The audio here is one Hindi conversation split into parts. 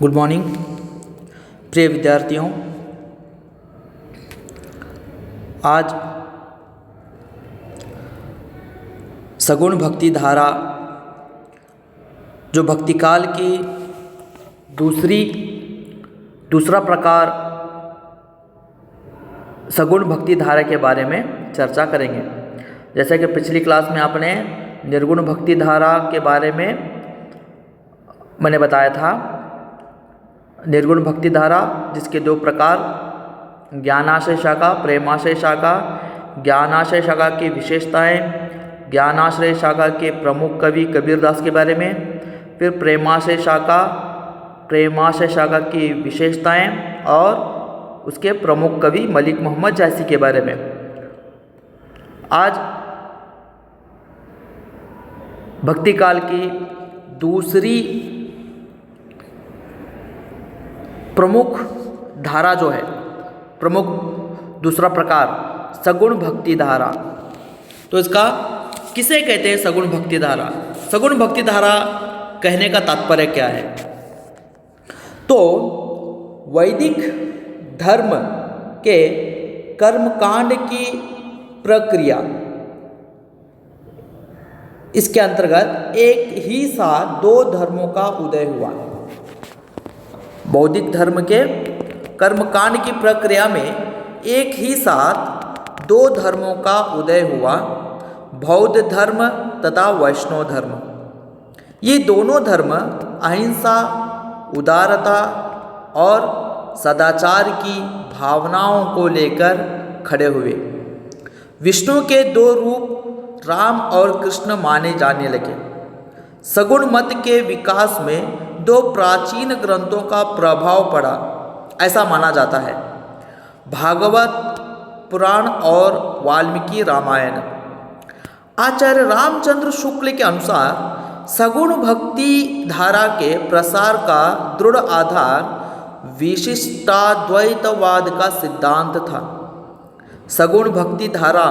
गुड मॉर्निंग प्रिय विद्यार्थियों। आज सगुण भक्ति धारा जो भक्ति काल की दूसरा प्रकार सगुण भक्ति धारा के बारे में चर्चा करेंगे। जैसे कि पिछली क्लास में आपने निर्गुण भक्ति धारा के बारे में मैंने बताया था। निर्गुण भक्ति धारा जिसके दो प्रकार, ज्ञानाशय शाखा, प्रेमाशय शाखा। ज्ञानाशय शाखा की विशेषताएं, ज्ञानाश्रय शाखा के प्रमुख कवि कबीरदास के बारे में, फिर प्रेमाशय शाखा की विशेषताएं और उसके प्रमुख कवि मलिक मोहम्मद जैसी के बारे में। आज भक्ति काल की दूसरी प्रमुख धारा जो है, प्रमुख दूसरा प्रकार सगुण भक्ति धारा। तो इसका किसे कहते हैं सगुण भक्ति धारा? सगुण भक्ति धारा कहने का तात्पर्य क्या है? तो वैदिक धर्म के कर्मकांड की प्रक्रिया, इसके अंतर्गत एक ही साथ दो धर्मों का उदय हुआ। बौद्धिक धर्म के कर्मकांड की प्रक्रिया में एक ही साथ दो धर्मों का उदय हुआ, बौद्ध धर्म तथा वैष्णव धर्म। ये दोनों धर्म अहिंसा, उदारता और सदाचार की भावनाओं को लेकर खड़े हुए। विष्णु के दो रूप राम और कृष्ण माने जाने लगे। सगुण मत के विकास में दो प्राचीन ग्रंथों का प्रभाव पड़ा, ऐसा माना जाता है, भागवत पुराण और वाल्मीकि रामायण। आचार्य रामचंद्र शुक्ल के अनुसार सगुण भक्ति धारा के प्रसार का दृढ़ आधार विशिष्टाद्वैतवाद का सिद्धांत था। सगुण भक्ति धारा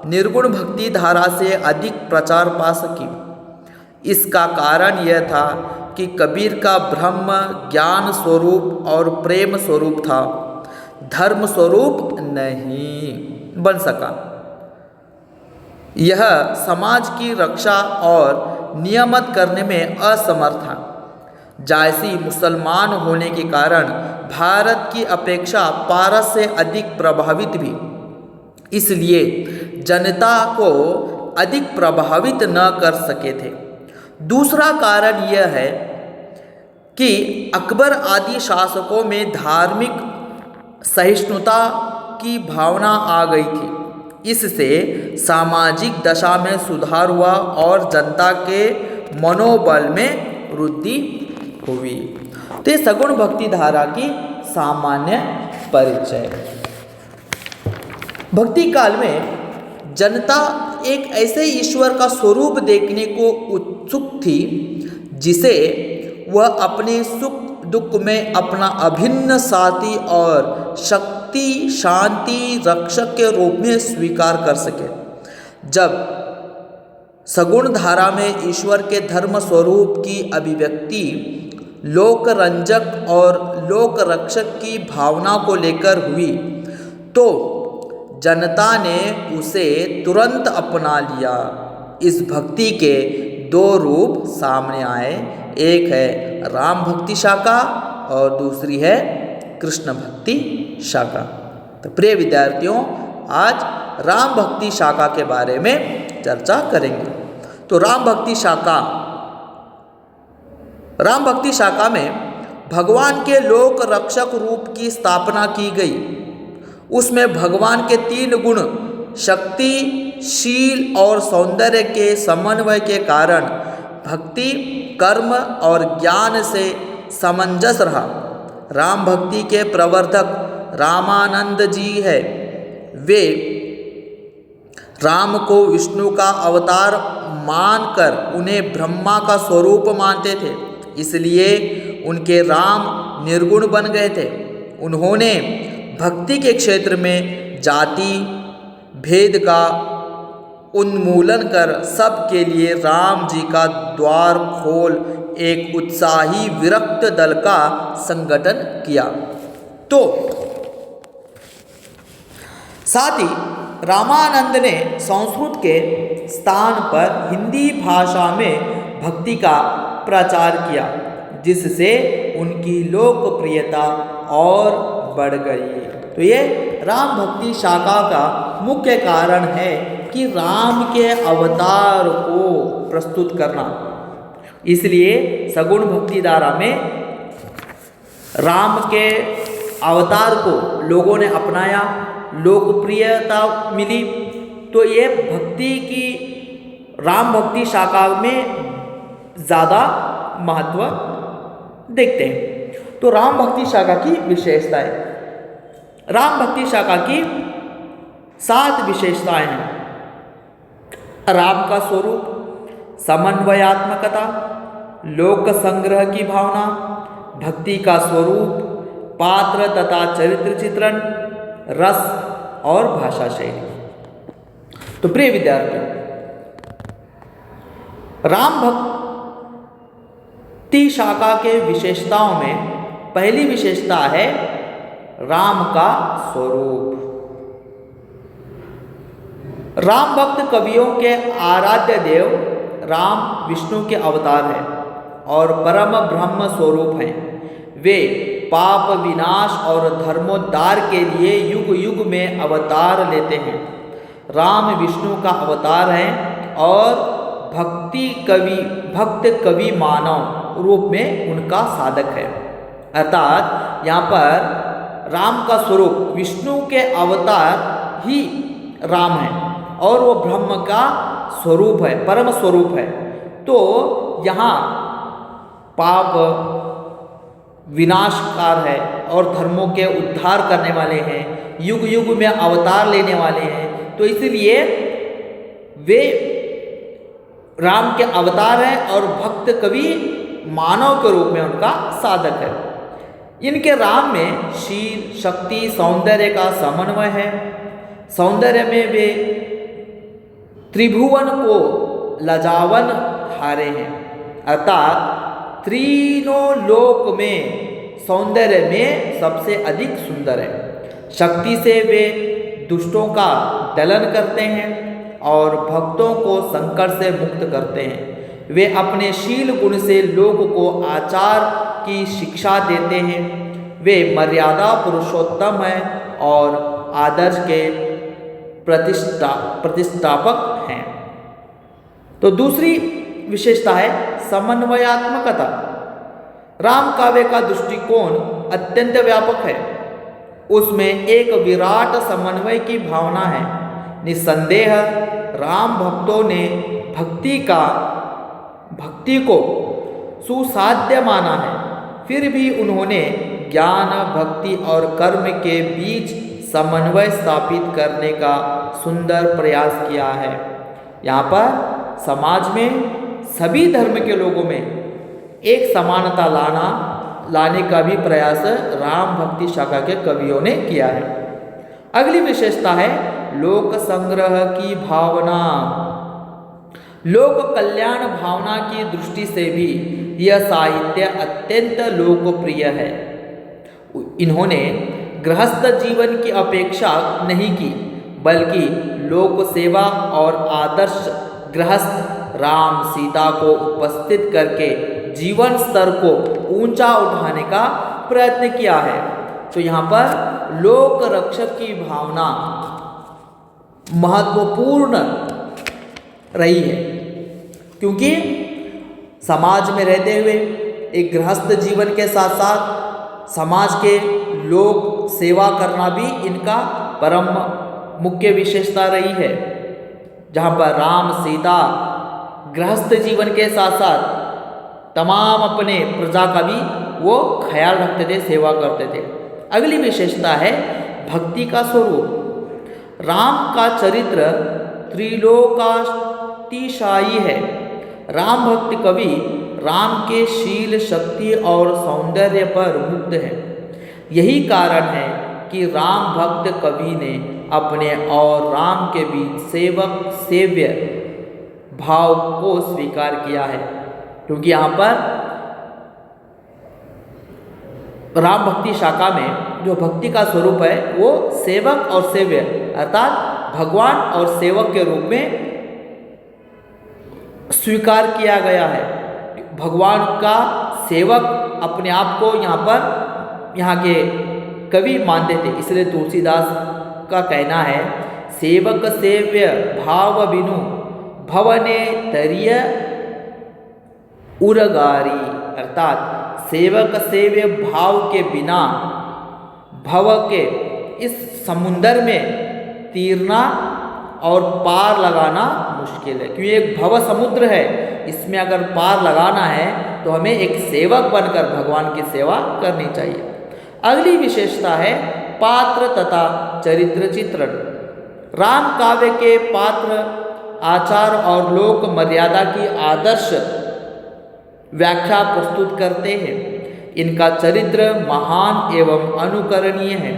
निर्गुण भक्ति धारा से अधिक प्रचार पा सकी। इसका कारण यह था कि कबीर का ब्रह्म ज्ञान स्वरूप और प्रेम स्वरूप था, धर्म स्वरूप नहीं बन सका। यह समाज की रक्षा और नियमित करने में असमर्थ था। जायसी मुसलमान होने के कारण भारत की अपेक्षा पारस से अधिक प्रभावित भी, इसलिए जनता को अधिक प्रभावित न कर सके थे। दूसरा कारण यह है कि अकबर आदि शासकों में धार्मिक सहिष्णुता की भावना आ गई थी। इससे सामाजिक दशा में सुधार हुआ और जनता के मनोबल में वृद्धि हुई। तो ये सगुण भक्ति धारा की सामान्य परिचय। भक्ति काल में जनता एक ऐसे ईश्वर का स्वरूप देखने को उत्सुक थी जिसे वह अपने सुख दुख में अपना अभिन्न साथी और शक्ति शांति रक्षक के रूप में स्वीकार कर सके। जब सगुण धारा में ईश्वर के धर्म स्वरूप की अभिव्यक्ति लोक रंजक और लोक रक्षक की भावना को लेकर हुई तो जनता ने उसे तुरंत अपना लिया। इस भक्ति के दो रूप सामने आए, एक है राम भक्ति शाखा और दूसरी है कृष्ण भक्ति शाखा। तो प्रिय विद्यार्थियों, आज राम भक्ति शाखा के बारे में चर्चा करेंगे। तो राम भक्ति शाखा में भगवान के लोक रक्षक रूप की स्थापना की गई। उसमें भगवान के तीन गुण शक्ति, शील और सौंदर्य के समन्वय के कारण भक्ति, कर्म और ज्ञान से सामंजस्य रहा। राम भक्ति के प्रवर्तक रामानंद जी है। वे राम को विष्णु का अवतार मानकर उन्हें ब्रह्मा का स्वरूप मानते थे, इसलिए उनके राम निर्गुण बन गए थे। उन्होंने भक्ति के क्षेत्र में जाति भेद का उन्मूलन कर सबके लिए राम जी का द्वार खोल एक उत्साही विरक्त दल का संगठन किया। तो साथ ही रामानंद ने संस्कृत के स्थान पर हिंदी भाषा में भक्ति का प्रचार किया, जिससे उनकी लोकप्रियता और बढ़ गई। तो ये राम भक्ति शाखा का मुख्य कारण है कि राम के अवतार को प्रस्तुत करना। इसलिए सगुण भक्ति धारा में राम के अवतार को लोगों ने अपनाया, लोकप्रियता मिली। तो ये भक्ति की राम भक्ति शाखा में ज़्यादा महत्व देखते हैं। तो राम भक्ति शाखा की विशेषताएं, राम भक्ति शाखा की 7 विशेषताएं हैं। राम का स्वरूप, समन्वयात्मकता, लोक संग्रह की भावना, भक्ति का स्वरूप, पात्र तथा चरित्र चित्रण, रस और भाषा शैली। तो प्रिय विद्यार्थियों, राम भक्ति शाखा के विशेषताओं में पहली विशेषता है राम का स्वरूप। राम भक्त कवियों के आराध्य देव राम विष्णु के अवतार हैं और परम ब्रह्म स्वरूप हैं। वे पाप विनाश और धर्मोद्धार के लिए युग युग में अवतार लेते हैं। राम विष्णु का अवतार हैं और भक्त कवि मानव रूप में उनका साधक है। अर्थात यहाँ पर राम का स्वरूप, विष्णु के अवतार ही राम है और वो ब्रह्म का स्वरूप है, परम स्वरूप है। तो यहाँ पाप विनाशकार है और धर्मों के उद्धार करने वाले हैं, युग युग में अवतार लेने वाले हैं। तो इसलिए वे राम के अवतार हैं और भक्त कवि मानव के रूप में उनका साधक है। इनके राम में शील, शक्ति, सौंदर्य का समन्वय है। सौंदर्य में वे त्रिभुवन को लजावन हारे हैं, अर्थात तीनों लोक में सौंदर्य में सबसे अधिक सुंदर है। शक्ति से वे दुष्टों का दलन करते हैं और भक्तों को संकट से मुक्त करते हैं। वे अपने शील गुण से लोग को आचार की शिक्षा देते हैं। वे मर्यादा पुरुषोत्तम हैं और आदर्श के प्रतिष्ठापक हैं। तो दूसरी विशेषता है समन्वयात्मकता। राम काव्य का दृष्टिकोण अत्यंत व्यापक है। उसमें एक विराट समन्वय की भावना है। निस्संदेह राम भक्तों ने भक्ति को सुसाध्य माना है, फिर भी उन्होंने ज्ञान, भक्ति और कर्म के बीच समन्वय स्थापित करने का सुंदर प्रयास किया है। यहाँ पर समाज में सभी धर्म के लोगों में एक समानता लाने का भी प्रयास राम भक्ति शाखा के कवियों ने किया है। अगली विशेषता है लोक संग्रह की भावना। लोक कल्याण भावना की दृष्टि से भी यह साहित्य अत्यंत लोकप्रिय है। इन्होंने गृहस्थ जीवन की अपेक्षा नहीं की, बल्कि लोक सेवा और आदर्श गृहस्थ राम सीता को उपस्थित करके जीवन स्तर को ऊंचा उठाने का प्रयत्न किया है। तो यहाँ पर लोक रक्षक की भावना महत्वपूर्ण रही है, क्योंकि समाज में रहते हुए एक गृहस्थ जीवन के साथ साथ समाज के लोक सेवा करना भी इनका परम मुख्य विशेषता रही है। जहाँ पर राम सीता गृहस्थ जीवन के साथ साथ तमाम अपने प्रजा का भी वो ख्याल रखते थे, सेवा करते थे। अगली विशेषता है भक्ति का स्वरूप। राम का चरित्र त्रिलोकातिशायी है। राम भक्त कवि राम के शील, शक्ति और सौंदर्य पर मुग्ध है। यही कारण है कि राम भक्त कवि ने अपने और राम के बीच सेवक सेव्य भाव को स्वीकार किया है। क्योंकि यहाँ पर राम भक्ति शाखा में जो भक्ति का स्वरूप है वो सेवक और सेव्य अर्थात भगवान और सेवक के रूप में स्वीकार किया गया है। भगवान का सेवक अपने आप को यहाँ के कवि मानते थे, इसलिए तुलसीदास का कहना है सेवक सेव्य भाव बिनु भवने तरिय उरगारी, अर्थात सेवक सेव्य भाव के बिना भव के इस समुंदर में तीरना और पार लगाना मुश्किल है। क्योंकि एक भव समुद्र है, इसमें अगर पार लगाना है तो हमें एक सेवक बनकर भगवान की सेवा करनी चाहिए। अगली विशेषता है पात्र तथा चरित्र चित्रण। राम काव्य के पात्र आचार और लोक मर्यादा की आदर्श व्याख्या प्रस्तुत करते हैं। इनका चरित्र महान एवं अनुकरणीय है।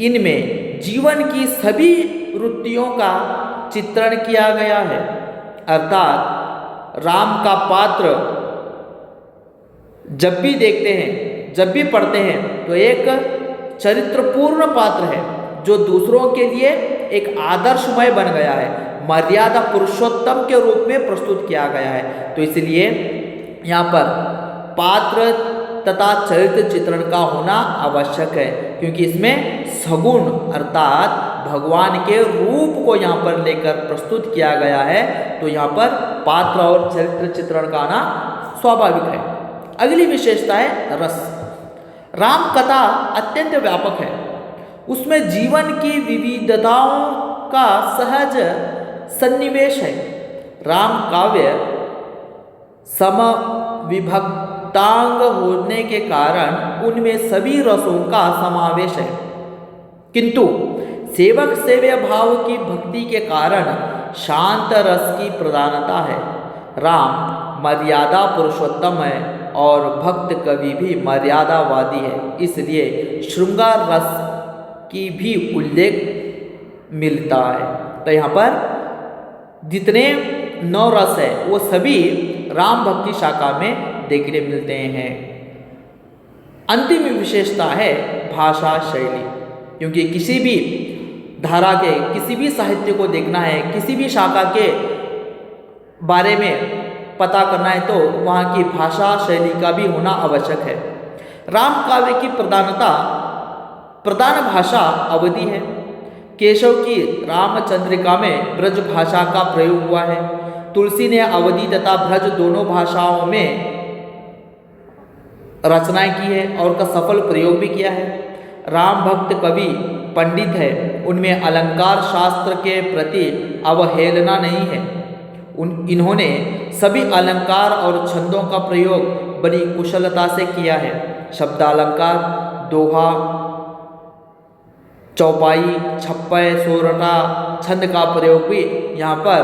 इनमें जीवन की सभी वृत्तियों का चित्रण किया गया है। अर्थात राम का पात्र जब भी देखते हैं, जब भी पढ़ते हैं तो एक चरित्रपूर्ण पात्र है जो दूसरों के लिए एक आदर्शमय बन गया है, मर्यादा पुरुषोत्तम के रूप में प्रस्तुत किया गया है। तो इसलिए यहाँ पर पात्र तथा चरित्र चित्रण का होना आवश्यक है, क्योंकि इसमें सगुण अर्थात भगवान के रूप को यहाँ पर लेकर प्रस्तुत किया गया है। तो यहाँ पर पात्र और चरित्र चित्रण का आना स्वाभाविक है। अगली विशेषता है रस। राम कथा अत्यंत व्यापक है, उसमें जीवन की विविधताओं का सहज सन्निवेश है। राम काव्य समविभक्तांग होने के कारण उनमें सभी रसों का समावेश है, किंतु सेवक सेव्य भाव की भक्ति के कारण शांत रस की प्रधानता है। राम मर्यादा पुरुषोत्तम है और भक्त कवि भी मर्यादावादी है, इसलिए श्रृंगार रस की भी उल्लेख मिलता है। तो यहाँ पर जितने 9 रस है वो सभी राम भक्ति शाखा में देखने मिलते हैं। अंतिम विशेषता है भाषा शैली। क्योंकि किसी भी धारा के किसी भी साहित्य को देखना है, किसी भी शाखा के बारे में पता करना है तो वहाँ की भाषा शैली का भी होना आवश्यक है। राम काव्य की प्रधान भाषा अवधी है। केशव की रामचंद्रिका में ब्रज भाषा का प्रयोग हुआ है। तुलसी ने अवधी तथा ब्रज दोनों भाषाओं में रचनाएं की है और का सफल प्रयोग भी किया है। राम भक्त कवि पंडित है, उनमें अलंकार शास्त्र के प्रति अवहेलना नहीं है। इन्होंने सभी अलंकार और छंदों का प्रयोग बड़ी कुशलता से किया है। शब्दालंकार, दोहा, चौपाई, छप्पय, सोरठा छंद का प्रयोग भी यहाँ पर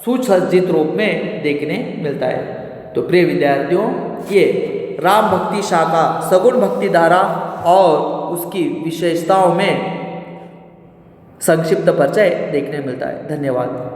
सुसज्जित रूप में देखने मिलता है। तो प्रिय विद्यार्थियों, ये राम भक्ति शाखा सगुण भक्ति धारा और उसकी विशेषताओं में संक्षिप्त परिचय देखने मिलता है। धन्यवाद।